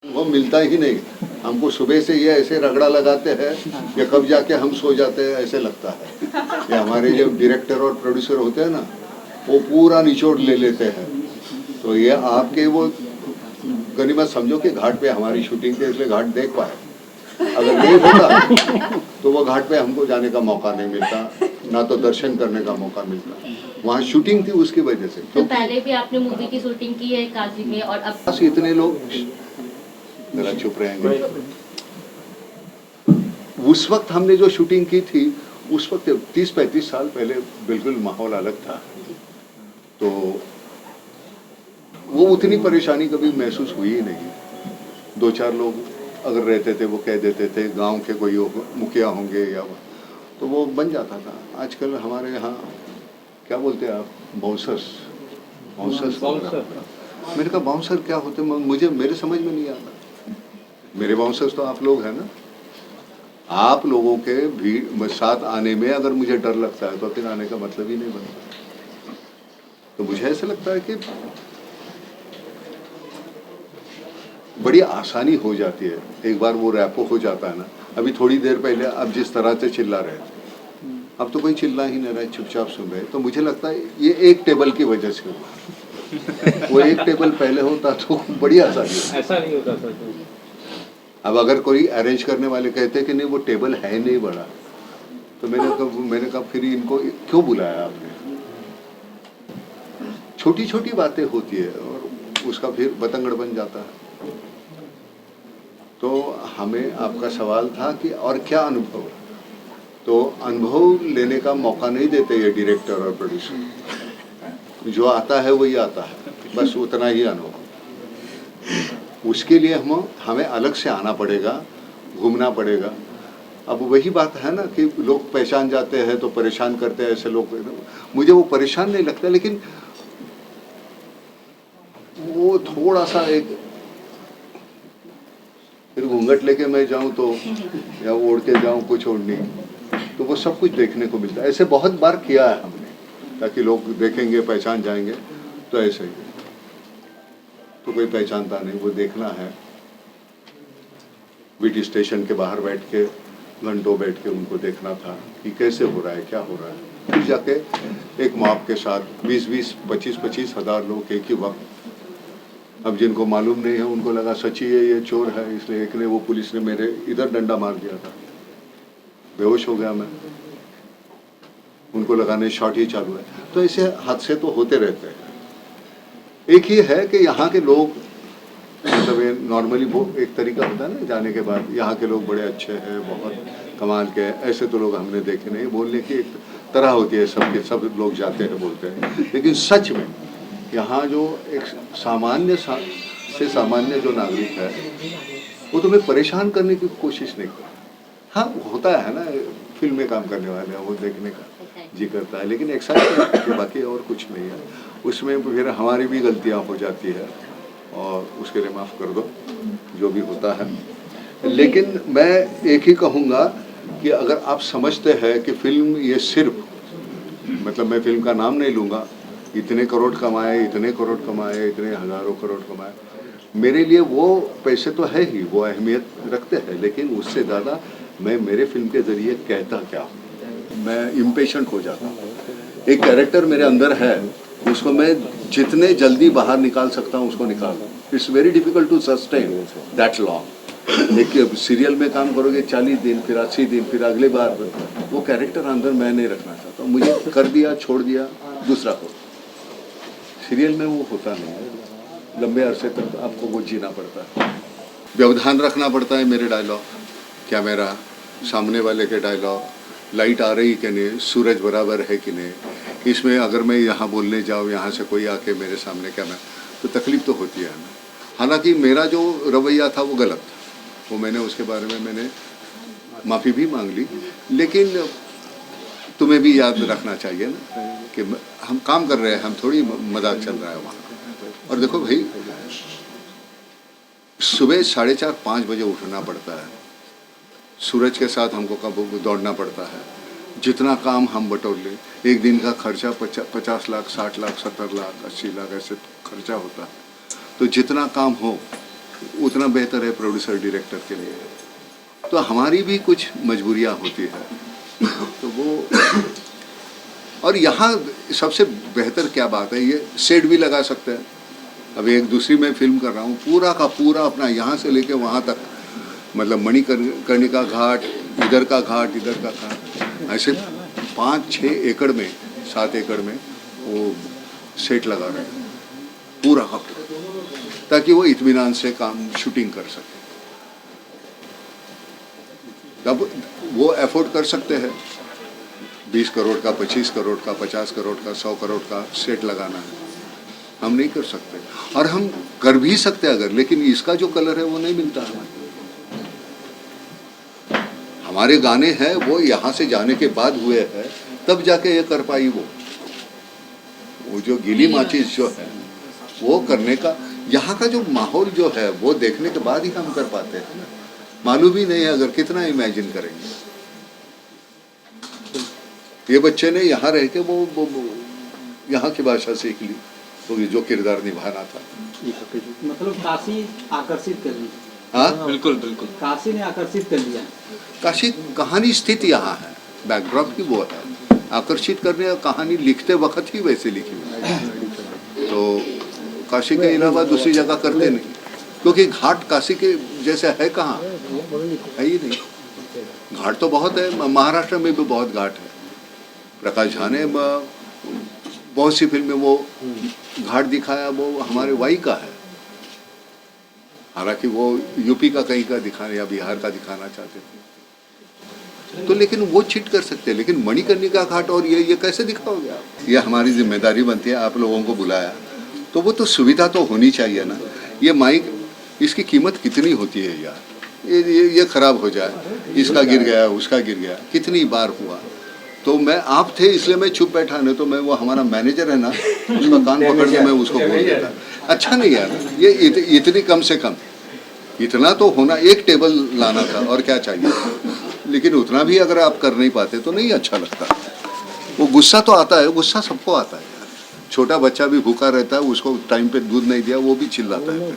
वो मिलता ही नहीं। हमको सुबह से ये ऐसे रगड़ा लगाते हैं कि कब जाके हम सो जाते हैं ऐसे लगता है। ये हमारे जो डायरेक्टर और प्रोड्यूसर होते हैं ना, वो पूरा निचोड़ ले लेते हैं। तो ये आपके वो गनीमत समझो कि घाट पे हमारी शूटिंग थी, इसलिए घाट देख पाए। अगर नहीं होता तो वो घाट पे हमको जाने का मौका नहीं मिलता, ना तो दर्शन करने का मौका मिलता। वहाँ शूटिंग थी उसकी वजह से। तो पहले भी आपने मूवी की शूटिंग की है काशी में, और अब बस इतने लोग जरा चुप रहेंगे। उस वक्त हमने जो शूटिंग की थी, उस वक्त 30-35 साल पहले बिल्कुल माहौल अलग था। तो वो उतनी परेशानी कभी महसूस हुई ही नहीं। 2-4 लोग अगर रहते थे वो कह देते थे गांव के कोई मुखिया होंगे या तो वो बन जाता था। आजकल हमारे यहाँ क्या बोलते हैं आप, बाउंसर्स। मैंने कहा बाउंसर क्या होते, मुझे मेरे समझ में नहीं आता। मेरे बाउंसर्स तो आप लोग हैं ना। आप लोगों के भीड़ साथ आने में अगर मुझे डर लगता है तो फिर आने का मतलब ही नहीं बनता। तो मुझे ऐसा लगता है कि बड़ी आसानी हो जाती है एक बार वो रैपो हो जाता है ना। अभी थोड़ी देर पहले अब जिस तरह से चिल्ला रहे थे, अब तो कोई चिल्ला ही नहीं रहा है, चुपचाप सुन रहे। तो मुझे लगता है ये एक टेबल की वजह से हुआ। वो एक टेबल पहले होता तो बड़ी आसानी ऐसा नहीं होता सर। अब अगर कोई अरेंज करने वाले कहते कि नहीं वो टेबल है नहीं बड़ा, तो मैंने कहा फिर इनको क्यों बुलाया आपने। छोटी छोटी बातें होती है और उसका फिर बतंगड़ बन जाता है। तो हमें आपका सवाल था कि और क्या अनुभव, तो अनुभव लेने का मौका नहीं देते ये डायरेक्टर और प्रोड्यूसर। जो आता है वही आता है, बस उतना ही अनुभव। उसके लिए हमें अलग से आना पड़ेगा, घूमना पड़ेगा। अब वही बात है ना कि लोग पहचान जाते हैं तो परेशान करते हैं ऐसे लोग। मुझे वो परेशान नहीं लगता, लेकिन वो थोड़ा सा एक फिर घूंघट लेके मैं जाऊं तो या ओढ़ के जाऊं कुछ ओढ़नी, तो वो सब कुछ देखने को मिलता है। ऐसे बहुत बार किया है हमने, ताकि लोग देखेंगे पहचान जाएंगे। तो ऐसे ही तो कोई पहचानता नहीं, वो देखना है। बीटी स्टेशन के बाहर बैठ के घंटों बैठ के उनको देखना था कि कैसे हो रहा है, क्या हो रहा है। फिर जाके एक मॉब के साथ 20-20, 25-25 हज़ार लोग एक ही वक्त। अब जिनको मालूम नहीं है उनको लगा सच्ची है ये चोर है, इसलिए एक ने वो पुलिस ने मेरे इधर डंडा मार दिया था, बेहोश हो गया मैं। उनको लगाने शॉट ही चालू है। तो ऐसे हादसे तो होते रहते हैं। एक ही है कि यहाँ के लोग, मतलब ये नॉर्मली वो एक तरीका होता है ना जाने के बाद, यहाँ के लोग बड़े अच्छे हैं, बहुत कमाल के हैं, ऐसे तो लोग हमने देखे नहीं। बोलने की एक तरह होती है सबके, सब लोग जाते हैं बोलते हैं, लेकिन सच में यहाँ जो एक सामान्य से सामान्य जो नागरिक है वो तुम्हें परेशान करने की कोशिश नहीं करता। हाँ होता है ना, फिल्म में काम करने वाले हैं वो देखने का जी करता है, लेकिन एक्साइटमेंट के बाकी और कुछ नहीं है उसमें। फिर हमारी भी गलतियाँ हो जाती है और उसके लिए माफ़ कर दो जो भी होता है। लेकिन मैं एक ही कहूँगा कि अगर आप समझते हैं कि फिल्म ये सिर्फ, मतलब मैं फिल्म का नाम नहीं लूँगा, इतने करोड़ कमाए, इतने करोड़ कमाए, इतने हज़ारों करोड़ कमाए, मेरे लिए वो पैसे तो है ही, वो अहमियत रखते हैं, लेकिन उससे ज़्यादा मैं मेरे फिल्म के ज़रिए कहता क्या हूँ। मैं इम्पेशेंट हो जाता हूँ। एक कैरेक्टर मेरे अंदर है, उसको मैं जितने जल्दी बाहर निकाल सकता हूँ उसको निकाल। It's very difficult to sustain that long. एक सीरियल में काम करोगे 40 दिन, फिर 80 दिन, फिर अगले बार वो कैरेक्टर अंदर मैं नहीं रखना चाहता। मुझे कर दिया, छोड़ दिया, दूसरा करो। सीरियल में वो होता नहीं है, लंबे अरसे तक आपको वो जीना पड़ता है, व्यवधान रखना पड़ता है। मेरे डायलॉग क्या, मेरा सामने वाले के डायलॉग, लाइट आ रही कि नहीं, सूरज बराबर है कि नहीं। इसमें अगर मैं यहाँ बोलने जाऊँ, यहाँ से कोई आके मेरे सामने क्या, मैं तो तकलीफ़ तो होती है ना। हालांकि मेरा जो रवैया था वो गलत था, वो मैंने उसके बारे में मैंने माफ़ी भी मांग ली। लेकिन तुम्हें भी याद रखना चाहिए ना कि हम काम कर रहे हैं, हम थोड़ी मजाक चल रहा है वहाँ। और देखो भाई, सुबह 4:30-5 बजे उठना पड़ता है, सूरज के साथ हमको कब दौड़ना पड़ता है। जितना काम हम बटोर लें, एक दिन का खर्चा 50 लाख, 60 लाख, 70 लाख, 80 लाख ऐसे खर्चा होता है। तो जितना काम हो उतना बेहतर है प्रोड्यूसर डायरेक्टर के लिए। तो हमारी भी कुछ मजबूरियां होती है, तो वो। और यहाँ सबसे बेहतर क्या बात है, ये सेट भी लगा सकते हैं। अभी एक दूसरी मैं फिल्म कर रहा हूँ, पूरा का पूरा अपना यहाँ से लेके वहाँ तक, मतलब मणिकर्णिका घाट, इधर का घाट, इधर का घाट, ऐसे 5-6 एकड़ में, 7 एकड़ में वो सेट लगा रहे हैं पूरा का पूरा, ताकि वो इत्मीनान से काम शूटिंग कर सके। तब वो अफोर्ड कर सकते हैं 20 करोड़ का, 25 करोड़ का, 50 करोड़ का, 100 करोड़ का सेट लगाना है। हम नहीं कर सकते, और हम कर भी सकते अगर, लेकिन इसका जो कलर है वो नहीं मिलता है। हमारे गाने हैं वो यहाँ से जाने के बाद हुए हैं, तब जाके ये कर पाई। वो जो गीली माचिस जो है वो करने का, यहाँ का जो माहौल जो है वो देखने के बाद ही हम कर पाते हैं। मालूम ही नहीं है अगर कितना इमेजिन करेंगे। ये बच्चे ने यहाँ रह के वो यहाँ की भाषा सीख ली, तो ये जो किरदार निभाना था। मतलब काशी आकर्षित कर ली। हाँ बिल्कुल बिल्कुल, काशी ने आकर्षित कर लिया। काशी कहानी स्थित यहाँ है, बैकड्रॉप की वो है, आकर्षित करने का कहानी लिखते वक्त ही वैसे लिखी हुई है। तो काशी के अलावा दूसरी जगह करते नहीं, क्योंकि घाट काशी के जैसे है कहाँ, है ही नहीं। घाट तो बहुत है, महाराष्ट्र में भी बहुत घाट है। प्रकाश झा ने बहुत सी फिल्म में वो घाट दिखाया, वो हमारे वाई का है। हालांकि वो यूपी का कहीं का दिखाना या बिहार का दिखाना चाहते थे, तो लेकिन वो चिट कर सकते हैं। लेकिन मणिकर्णिका घाट और ये कैसे दिखाओगे आप? ये हमारी जिम्मेदारी बनती है, आप लोगों को बुलाया तो वो तो सुविधा तो होनी चाहिए ना। ये माइक, इसकी कीमत कितनी होती है यार, ये खराब हो जाए, इसका गिर गया, उसका गिर गया, कितनी बार हुआ। तो मैं, आप थे इसलिए मैं चुप बैठा, नहीं तो मैं, वो हमारा मैनेजर है ना, उसका कान पकड़ के मैं उसको बोल देता, अच्छा नहीं यार, ये इतनी कम से कम इतना तो होना, एक टेबल लाना था और क्या चाहिए। लेकिन उतना भी अगर आप कर नहीं पाते तो नहीं अच्छा लगता। वो गुस्सा तो आता है, गुस्सा सबको आता है यार। छोटा बच्चा भी भूखा रहता है, उसको टाइम पे दूध नहीं दिया वो भी चिल्लाता है।